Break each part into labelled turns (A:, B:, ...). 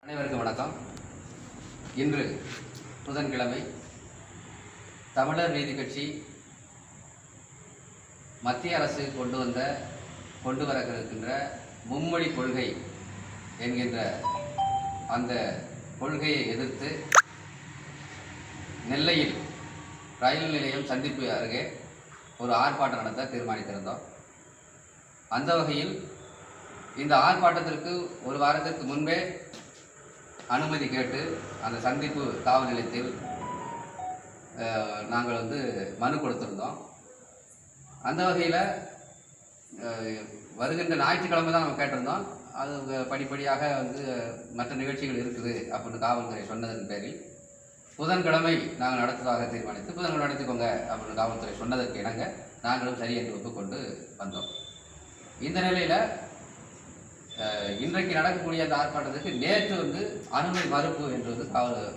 A: அனைவருக்கும் வணக்கம். இன்று புதன்கிழமை தமிழர் நீதி கட்சி மத்திய அரசு கொண்டு வரக்கிருக்கின்ற மும்மொழி கொள்கை என்கின்ற அந்த கொள்கையை எதிர்த்து நெல்லையில் ரயில் நிலையம் சந்திப்பு அருகே ஒரு ஆர்ப்பாட்டம் நடத்த தீர்மானித்திருந்தோம். அந்த வகையில் இந்த ஆர்ப்பாட்டத்திற்கு ஒரு வாரத்திற்கு முன்பே அனுமதி கேட்டு அந்த சந்திப்பு காவல் நிலையத்தில் நாங்கள் மனு கொடுத்திருந்தோம். அந்த வகையில் வருகின்ற ஞாயிற்றுக்கிழமை தான் நம்ம கேட்டிருந்தோம். அது படிப்படியாக மற்ற நிகழ்ச்சிகள் இருக்குது அப்படின்னு காவல்துறை சொன்னதன் பேரில் புதன்கிழமை நாங்கள் நடத்துவதாக தீர்மானித்து புதன்கிழமை நடத்திக்கோங்க அப்படின்னு காவல்துறை சொன்னதற்கு இணங்க நாங்களும் சரி என்று ஒப்புக்கொண்டு வந்தோம். இந்த நிலையில் இன்றைக்கு நடக்கக்கூடிய அந்த ஆர்ப்பாட்டத்துக்கு நேற்று அனுமதி மறுப்பு என்று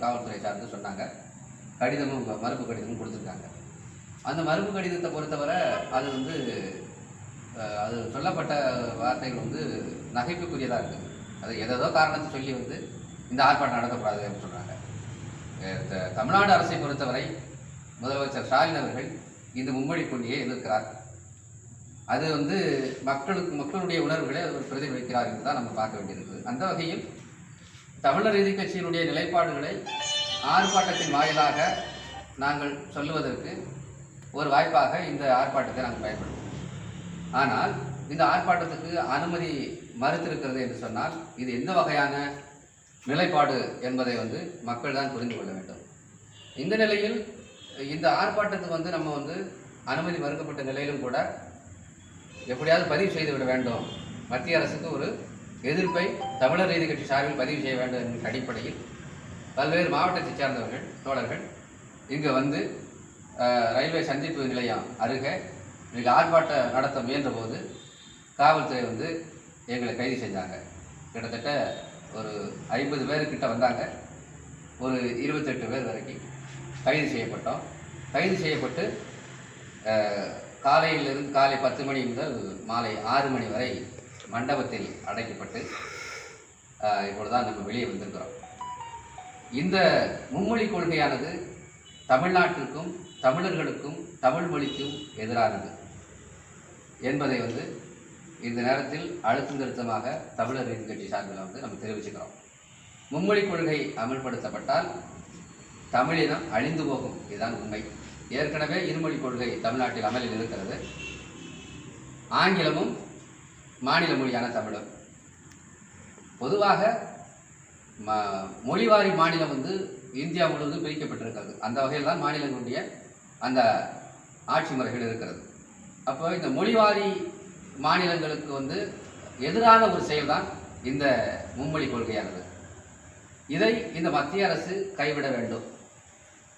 A: காவல்துறை சார்ந்து சொன்னாங்க. மறுப்பு கடிதமும் கொடுத்துருக்காங்க. அந்த மறுப்பு கடிதத்தை பொறுத்தவரை அது சொல்லப்பட்ட வார்த்தைகள் நகைப்புக்குரியதாக இருக்குது. அது ஏதோ காரணத்தை சொல்லி இந்த ஆர்ப்பாட்டம் நடத்தக்கூடாது அப்படின்னு சொல்கிறாங்க. தமிழ்நாடு அரசை பொறுத்தவரை முதலமைச்சர் ஸ்டாலின் அவர்கள் இந்த மும்மொழி கொள்கையை எதிர்க்கிறார். அது மக்களுடைய உணர்வுகளை அவர் பிரதிபலிக்கிறார் என்று தான் நம்ம பார்க்க வேண்டியிருக்குது. அந்த வகையில் தமிழர் நீதி கட்சியினுடைய நிலைப்பாடுகளை ஆர்ப்பாட்டத்தின் வாயிலாக நாங்கள் சொல்லுவதற்கு ஒரு வாய்ப்பாக இந்த ஆர்ப்பாட்டத்தை நாங்கள் பயன்படுத்துவோம். ஆனால் இந்த ஆர்ப்பாட்டத்துக்கு அனுமதி மறுத்திருக்கிறது என்று சொன்னால் இது எந்த வகையான நிலைப்பாடு என்பதை மக்கள் தான் புரிந்து கொள்ள வேண்டும். இந்த நிலையில் இந்த ஆர்ப்பாட்டத்துக்கு நம்ம அனுமதி மறுக்கப்பட்ட நிலையிலும் கூட எப்படியாவது பதிவு செய்து விட வேண்டும், மத்திய அரசுக்கு ஒரு எதிர்ப்பை தமிழர் நீதி கட்சி சார்பில் பதிவு செய்ய வேண்டும் என்ற அடிப்படையில் பல்வேறு மாவட்டத்தைச் சேர்ந்தவர்கள் தோழர்கள் இங்கு ரயில்வே சந்திப்பு நிலையம் அருகே இன்றைக்கு ஆர்ப்பாட்டம் நடத்த முயன்ற போது காவல்துறை எங்களை கைது செஞ்சாங்க. கிட்டத்தட்ட ஒரு 50 பேர்கிட்ட வந்தாங்க. ஒரு 28 பேர் வரைக்கும் கைது செய்யப்பட்டோம். கைது செய்யப்பட்டு காலை 10 மணி முதல் மாலை 6 மணி வரை மண்டபத்தில் அடைக்கப்பட்டு இப்பொழுதுதான் நம்ம வெளியே வந்திருக்கிறோம். இந்த மும்மொழி கொள்கையானது தமிழ்நாட்டிற்கும் தமிழர்களுக்கும் தமிழ் மொழிக்கும் எதிரானது என்பதை இந்த நேரத்தில் அழுத்தம் திருத்தமாக தமிழர் நீதி கட்சி சார்பில் நம்ம தெரிவிச்சுக்கிறோம். மும்மொழி கொள்கை அமல்படுத்தப்பட்டால் தமிழினம் அழிந்து போகும், இதுதான் உண்மை. ஏற்கனவே இருமொழி கொள்கை தமிழ்நாட்டில் அமலில் இருக்கிறது. ஆங்கிலமும் மாநில மொழியான தமிழும் பொதுவாக மொழிவாரி மாநிலம் இந்தியா முழுவதும் பிரிக்கப்பட்டிருக்கிறது. அந்த வகையில் தான் மாநிலங்களுடைய அந்த ஆட்சி முறைகள் இருக்கிறது. அப்போ இந்த மொழிவாரி மாநிலங்களுக்கு எதிரான ஒரு செயல்தான் இந்த மும்மொழி கொள்கையானது. இதை இந்த மத்திய அரசு கைவிட வேண்டும்.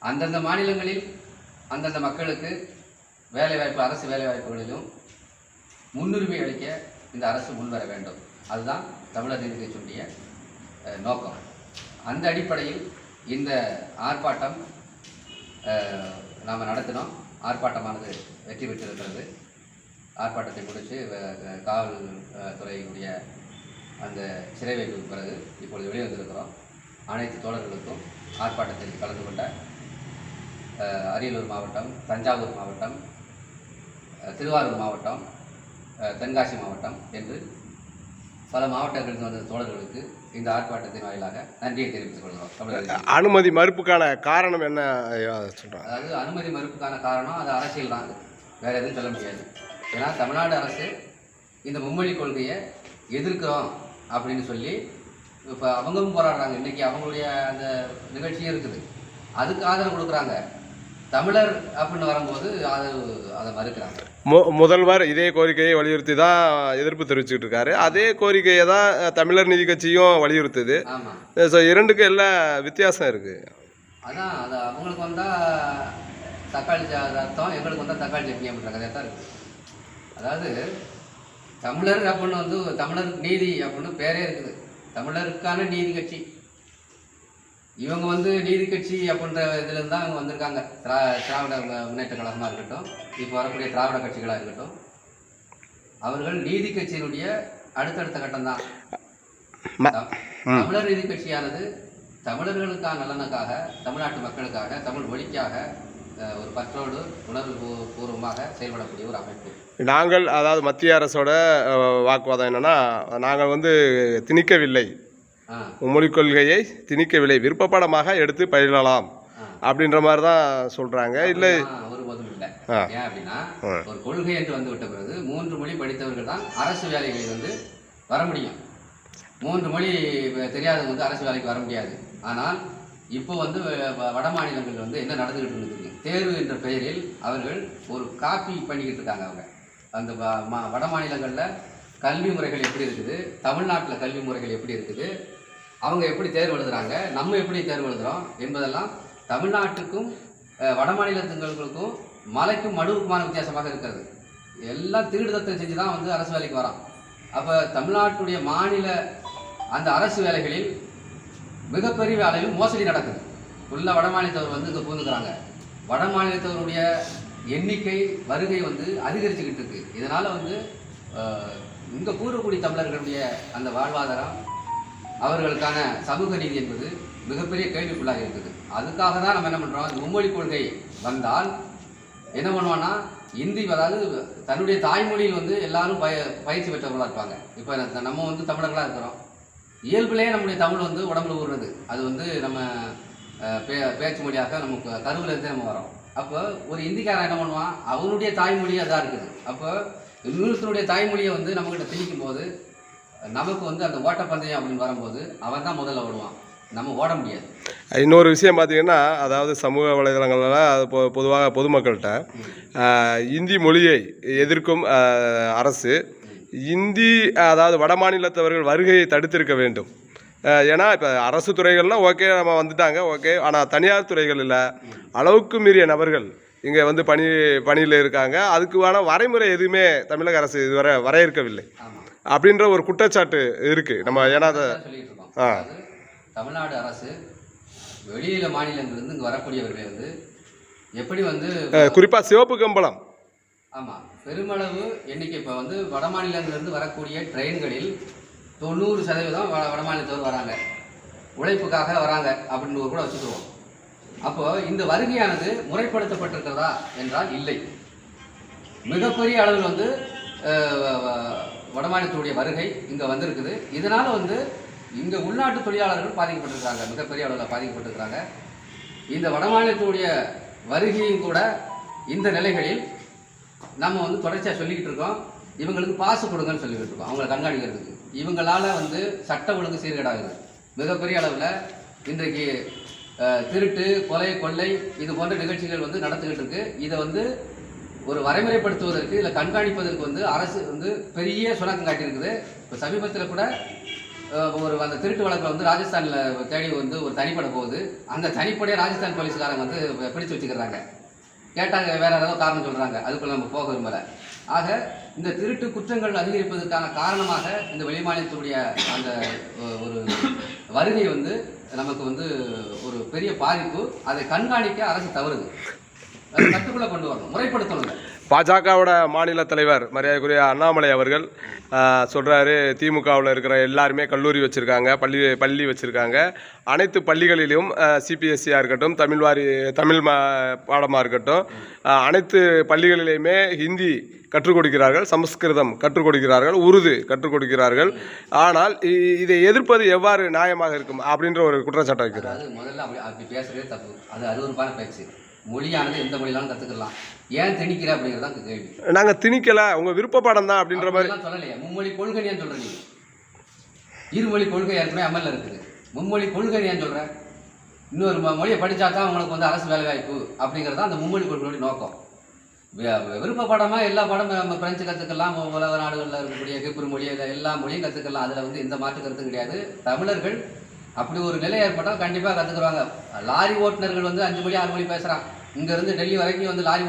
A: அந்தந்த மாநிலங்களில் அந்தந்த மக்களுக்கு வேலைவாய்ப்பு, அரசு வேலைவாய்ப்புகளிலும் முன்னுரிமை அளிக்க இந்த அரசு முன்வர வேண்டும். அதுதான் தமிழர் நீதி கட்சியுடைய நோக்கம். அந்த அடிப்படையில் இந்த ஆர்ப்பாட்டம் நாம் நடத்தினோம். ஆர்ப்பாட்டமானது வெற்றி பெற்றிருக்கிறது. ஆர்ப்பாட்டத்தை முடித்து காவல்துறையினுடைய அந்த சிறை வைப்புக்கு பிறகு இப்பொழுது வெளியே வந்திருக்கிறோம். அனைத்து தோழர்களுக்கும் ஆர்ப்பாட்டத்தில் கலந்து கொண்ட அரியலூர் மாவட்டம், தஞ்சாவூர் மாவட்டம், திருவாரூர் மாவட்டம், தென்காசி மாவட்டம் என்று பல மாவட்டங்களில் வந்த தோழர்களுக்கு இந்த ஆர்ப்பாட்டத்தின் வாயிலாக நன்றியை தெரிவித்துக் கொள்கிறோம்.
B: அனுமதி மறுப்புக்கான காரணம் என்ன சொல்கிறாங்க?
A: அதாவது அனுமதி மறுப்புக்கான காரணம் அது அரசியல் தான், வேறு எதுவும் சொல்ல முடியாது. ஏன்னா தமிழ்நாடு அரசு இந்த மும்மொழி கொள்கையை எதிர்க்கிறோம் அப்படின்னு சொல்லி இப்போ அவங்களும் போராடுறாங்க. இன்றைக்கி அவங்களுடைய அந்த நிகழ்ச்சியும் இருக்குது, அதுக்கு ஆதரவு கொடுக்குறாங்க. தமிழர் அப்படின்னு வரும்போது அதை மறுக்கிறாங்க.
B: முதல்வர் இதே கோரிக்கையை வலியுறுத்தி தான் எதிர்ப்பு தெரிவிச்சுட்டு இருக்காரு. அதே கோரிக்கையை தான் தமிழர் நீதி கட்சியும் வலியுறுத்துது.
A: ஆமாம்.
B: ஸோ இரண்டுக்கும் எல்லாம் வித்தியாசம் இருக்குது.
A: அதான் அது அவங்களுக்கு தக்காளி ரத்தம், எங்களுக்கு தக்காளி சட்னி அப்படின்ற கதையாக தான் இருக்குது. அதாவது தமிழர் அப்படின்னு தமிழர் நீதி அப்படின்னு பேரே இருக்குது. தமிழருக்கான நீதி கட்சி. இவங்க நீதி கட்சி அப்படின்ற இதில் தான் அவங்க வந்திருக்காங்க. திராவிட முன்னேற்ற கழகமாக இருக்கட்டும், இப்போ வரக்கூடிய திராவிட கட்சிகளாக இருக்கட்டும், அவர்கள் நீதி கட்சியினுடைய அடுத்தடுத்த கட்டம் தான். தமிழர் நீதி கட்சியானது தமிழர்களுக்கான நலனுக்காக, தமிழ்நாட்டு மக்களுக்காக, தமிழ் மொழிக்காக ஒரு பற்றோடு உணர்வு பூர்வமாக செயல்படக்கூடிய ஒரு அமைப்பு.
B: நாங்கள் அதாவது மத்திய அரசோட வாக்குவாதம் என்னன்னா, நாங்கள் வந்து திணிக்கவில்லை, மொழிக் கொள்கையை திணிக்கவில்லை, விருப்பப்படமாக எடுத்து பயிலலாம் அப்படின்ற மாதிரி தான் சொல்றாங்க. இல்லை,
A: ஒருபோதும் இல்லை. ஏன் அப்படின்னா, ஒரு கொள்கை என்று வந்து விட்ட பிறகு 3 மொழி படித்தவர்கள் தான் அரசு வேலைகளில் வந்து வர முடியும். 3 மொழி தெரியாதவங்க வந்து அரசு வேலைக்கு வர முடியாது. ஆனால் இப்போ வந்து வட மாநிலங்கள் வந்து என்ன நடந்துகிட்டு இருக்குது, தேர்வு என்ற பெயரில் அவர்கள் ஒரு காப்பி பண்ணிக்கிட்டு இருக்காங்க. அவங்க அந்த வட மாநிலங்களில் கல்வி முறைகள் எப்படி இருக்குது, தமிழ்நாட்டில் கல்வி முறைகள் எப்படி இருக்குது, அவங்க எப்படி தேர்வு எழுதுறாங்க, நம்ம எப்படி தேர்வு எழுதுகிறோம் என்பதெல்லாம் தமிழ்நாட்டுக்கும் வட மாநிலத்துங்களுக்கும் மலைக்கும் மடுவுக்குமான வித்தியாசமாக இருக்கிறது. எல்லாம் திருடுதத்தை செஞ்சு தான் வந்து அரசு வேலைக்கு வரோம். அப்போ தமிழ்நாட்டுடைய மாநில அந்த அரசு வேலைகளில் மிகப்பெரிய அளவில் மோசடி நடக்குது. ஃபுல்லாக வட மாநிலத்தவர் வந்து இங்கே பூந்துக்கிறாங்க. வட மாநிலத்தவருடைய எண்ணிக்கை வருகை வந்து அதிகரிச்சுக்கிட்டு இருக்கு. இதனால் வந்து இங்கே கூறக்கூடிய தமிழர்களுடைய அந்த வாழ்வாதாரம், அவர்களுக்கான சமூக நீதி என்பது மிகப்பெரிய கேள்விக்குள்ளாக இருக்குது. அதுக்காக தான் நம்ம என்ன பண்ணுறோம், மும்மொழி கொள்கை வந்தால் என்ன பண்ணுவோன்னா, இந்தி அதாவது தன்னுடைய தாய்மொழியில் வந்து எல்லாரும் பயிற்சி பெற்றவர்களாக இருப்பாங்க. இப்போ நம்ம வந்து தமிழர்களாக இருக்கிறோம், இயல்பிலே நம்முடைய தமிழ் வந்து உடம்புல ஊறுறது. அது வந்து நம்ம பேச்சு மொழியாக நமக்கு கருவிலேருந்தே நம்ம வரோம். அப்போ ஒரு இந்திக்காரன் என்ன பண்ணுவான், அவனுடைய தாய்மொழி அதாக இருக்குது. அப்போ இன்னொருத்தனுடைய தாய்மொழியை வந்து நம்மகிட்ட திணிக்கும் போது நமக்கு வந்து அந்த ஓட்டப்பந்தயம் அப்படின்னு வரும்போது அவன் தான் முதல்ல ஓடுவான், நம்ம ஓட முடியாது.
B: இன்னொரு விஷயம் பார்த்தீங்கன்னா, அதாவது சமூக வலைதளங்கள்லாம் அது பொதுவாக பொதுமக்கள்கிட்ட இந்தி மொழியை எதிர்க்கும் அரசு இந்தி அதாவது வட மாநிலத்தவர்கள் வருகையை தடுத்திருக்க வேண்டும். ஏன்னா இப்போ அரசு துறைகள்லாம் ஓகே, நம்ம வந்துட்டாங்க ஓகே, ஆனால் தனியார் துறைகளில் அளவுக்கு மீறிய நபர்கள் இங்கே வந்து பணியில் இருக்காங்க. அதுக்கான வரைமுறை எதுவுமே தமிழக அரசு இதுவரை வரையறுக்கவில்லை அப்படின்ற ஒரு குற்றச்சாட்டு இருக்குது. நம்ம ஏன்னா
A: தமிழ்நாடு அரசு வெளியில மாநிலங்களிலிருந்து இங்கே வரக்கூடியவர்களை வந்து எப்படி வந்து
B: குறிப்பாக சிவப்பு கம்பளம்,
A: ஆமாம், பெருமளவு எண்ணிக்கை இப்போ வந்து வட மாநிலங்களிலிருந்து வரக்கூடிய ட்ரெயின்களில் 90% வட மாநிலத்தவர் வராங்க, உழைப்புக்காக வராங்க அப்படின்னு கூட வச்சுக்குவோம். அப்போ இந்த வருகையானது முறைப்படுத்தப்பட்டிருக்கிறதா என்றால் இல்லை. மிகப்பெரிய அளவில் வந்து வடமாநிலத்துடைய வருகை இங்கே வந்திருக்குது. இதனால் வந்து இங்கே உள்நாட்டு தொழிலாளர்கள் பாதிக்கப்பட்டிருக்கிறாங்க, மிகப்பெரிய அளவில் பாதிக்கப்பட்டிருக்கிறாங்க. இந்த வடமாநிலத்துடைய வருகையும் கூட இந்த நிலைகளில் நம்ம வந்து தொடர்ச்சியாக சொல்லிக்கிட்டு இருக்கோம், இவங்களுக்கு பாசு கொடுங்கன்னு சொல்லிக்கிட்டு இருக்கோம், அவங்களை கண்காணிக்கிறதுக்கு. இவங்களால் வந்து சட்ட ஒழுங்கு சீர்கேடாகுது மிகப்பெரிய அளவில். இன்றைக்கு திருட்டு, கொலை, கொள்ளை இது போன்ற நிகழ்ச்சிகள் வந்து நடந்துக்கிட்டு இருக்கு. இதை வந்து ஒரு வரைமுறைப்படுத்துவதற்கு இல்லை கண்காணிப்பதற்கு வந்து அரசு வந்து பெரிய சுணக்கம் காட்டியிருக்குது. இப்போ சமீபத்தில் கூட ஒரு அந்த திருட்டு வழக்கில் வந்து ராஜஸ்தானில் தேடி வந்து ஒரு தனிப்படை போகுது. அந்த தனிப்படையை ராஜஸ்தான் போலீஸ்காரங்க வந்து பிடிச்சு வச்சுக்கிறாங்க. கேட்டாங்க, வேற ஏதாவது காரணம் சொல்கிறாங்க, அதுக்குள்ள நம்ம போக விரும்பலை. ஆக இந்த திருட்டு குற்றங்கள் அதிகரிப்பதற்கான காரணமாக இந்த வெளிமாநிலத்துடைய அந்த ஒரு வருகை வந்து நமக்கு வந்து ஒரு பெரிய பாதிப்பு. அதை கண்காணிக்க அரசு தவறுது, அதை கட்டுக்குள்ளே கொண்டு வரணும், முறைப்படுத்தணும்.
B: பாஜகவோட மாநில தலைவர் மரியாதைக்குரிய அண்ணாமலை அவர்கள் சொல்கிறாரு, திமுகவில் இருக்கிற எல்லாருமே கல்லூரி வச்சுருக்காங்க, பள்ளி வச்சுருக்காங்க, அனைத்து பள்ளிகளிலும் சிபிஎஸ்சியாக இருக்கட்டும், தமிழ் பாடமாக இருக்கட்டும், அனைத்து பள்ளிகளிலையுமே ஹிந்தி கற்றுக் கொடுக்கிறார்கள், சமஸ்கிருதம் கற்றுக் கொடுக்கிறார்கள், உருது கற்றுக் கொடுக்கிறார்கள். ஆனால் இதை எதிர்ப்பது எவ்வாறு நியாயமாக இருக்கும் அப்படின்ற ஒரு குற்றச்சாட்டை வைக்கிறார்.
A: முதல்ல அப்படி பேசுறதே தப்பு, அது அருவருப்பான பேச்சு. மொழியானது எந்த மொழியிலாலும் கற்றுக்கலாம், ஏன் திணிக்கிற அப்படிங்கிறது தான் கேள்வி.
B: நாங்கள் திணிக்கல, உங்கள் விருப்ப பாடம் தான் அப்படின்ற மாதிரி
A: சொல்லலையே. மும்மொழி கொள்கை ஏன் சொல்கிறீங்க? இருமொழி கொள்கை ஏற்கனவே அமலில் இருக்குது, மும்மொழி கொள்கை ஏன் சொல்கிற? இன்னொரு மொழியை படித்தா தான் உங்களுக்கு வந்து அரசு வேலைவாய்ப்பு அப்படிங்கிறது தான் அந்த மும்மொழி கொள்கையோட நோக்கம். விருப்ப பாடமாக எல்லா பாடமும் நம்ம பிரெஞ்சு கற்றுக்கலாம், உலக நாடுகளில் இருக்கக்கூடிய ஹிப்ரு மொழி எல்லா மொழியும் கற்றுக்கலாம், அதில் வந்து எந்த மாற்று கருத்து கிடையாது. தமிழர்கள் அப்படி ஒரு நிலை ஏற்பட்டால் கண்டிப்பாக கற்றுக்குறாங்க. லாரி ஓட்டுநர்கள் வந்து 5 மொழி 6 மொழி பேசுகிறான். இங்கேருந்து டெல்லி வரைக்கும் வந்து லாரி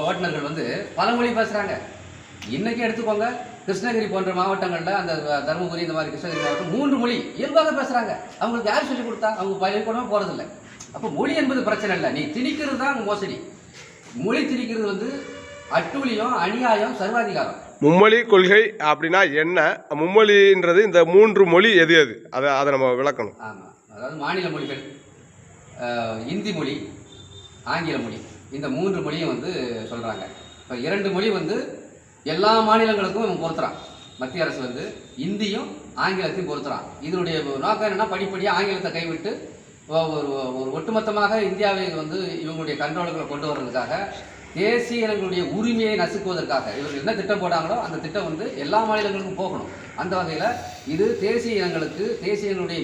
A: ஓட்டுநர்கள் வந்து பல மொழி பேசுகிறாங்க. இன்றைக்கி எடுத்துக்கோங்க, கிருஷ்ணகிரி போன்ற மாவட்டங்களில், அந்த தருமபுரி இந்த மாதிரி கிருஷ்ணகிரி மாவட்டம் 3 மொழி இயல்பாக பேசுகிறாங்க. அவங்களுக்கு யார் சொல்லிக் கொடுத்தா? அவங்க பள்ளிக்கூடமே போகிறதில்ல. அப்போ மொழி என்பது பிரச்சனை இல்லை, நீ திணிக்கிறது தான் மோசடி. மொழி திணிக்கிறது வந்து அட்டூழியம், அநியாயம், சர்வாதிகாரம்.
B: மும்மொழி கொள்கை அப்படின்னா என்ன? மும்மொழின்றது இந்த 3 மொழி எது எது அதை நம்ம விளக்கணும்.
A: ஆமாம், அதாவது மாநில மொழிகள், இந்தி மொழி, ஆங்கில மொழி, இந்த 3 மொழியும் வந்து சொல்கிறாங்க. இப்போ 2 மொழி வந்து எல்லா மாநிலங்களுக்கும் பொறுத்துறான். மத்திய அரசு வந்து இந்தியும் ஆங்கிலத்தையும் பொறுத்துறான். இதனுடைய நோக்கம் என்னென்னா, படிப்படியாக ஆங்கிலத்தை கைவிட்டு ஒரு ஒட்டுமொத்தமாக இந்தியாவை வந்து இவங்களுடைய கண்ட்ரோலுக்குள்ள கொண்டு வர்றதுக்காக, தேசிய இனங்களுடைய உரிமையை நசுக்குவதற்காக இவர்கள் என்ன திட்டம் போட்டாங்களோ அந்த திட்டம் வந்து எல்லா மாநிலங்களுக்கும் போகணும். அந்த வகையில் இது தேசிய இனங்களுக்கு, தேசிய இனங்களுடைய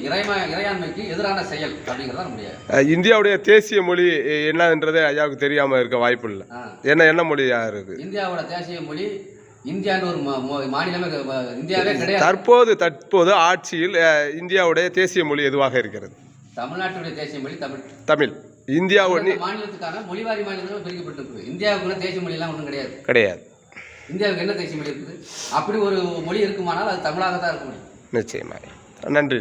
A: இறையாண்மைக்கு எதிரான செயல் அப்படிங்கிறத நம்முடைய.
B: இந்தியாவுடைய தேசிய மொழி என்னன்றது ஐயாவுக்கு தெரியாமல் இருக்க வாய்ப்பு இல்லை. என்ன மொழியாக இருக்குது
A: இந்தியாவோட தேசிய மொழி? இந்தியான்னு ஒரு மாநிலமே இந்தியாவே கிடையாது.
B: தற்போது ஆட்சியில் இந்தியாவுடைய தேசிய மொழி எதுவாக இருக்கிறது?
A: தமிழ்நாட்டுடைய தேசிய மொழி
B: தமிழ். இந்தியாவோட
A: மாநிலத்துக்கான மொழிவாரி மாநிலங்கள் பிரிக்கப்பட்டிருக்கு. இந்தியாவுக்குள்ள தேசிய மொழியெல்லாம் ஒன்றும் கிடையாது. இந்தியாவுக்கு என்ன தேசிய மொழி இருக்குது? அப்படி ஒரு மொழி இருக்குமானால் அது தமிழாக தான் இருக்க முடியும்.
B: நிச்சயமாக. நன்றி.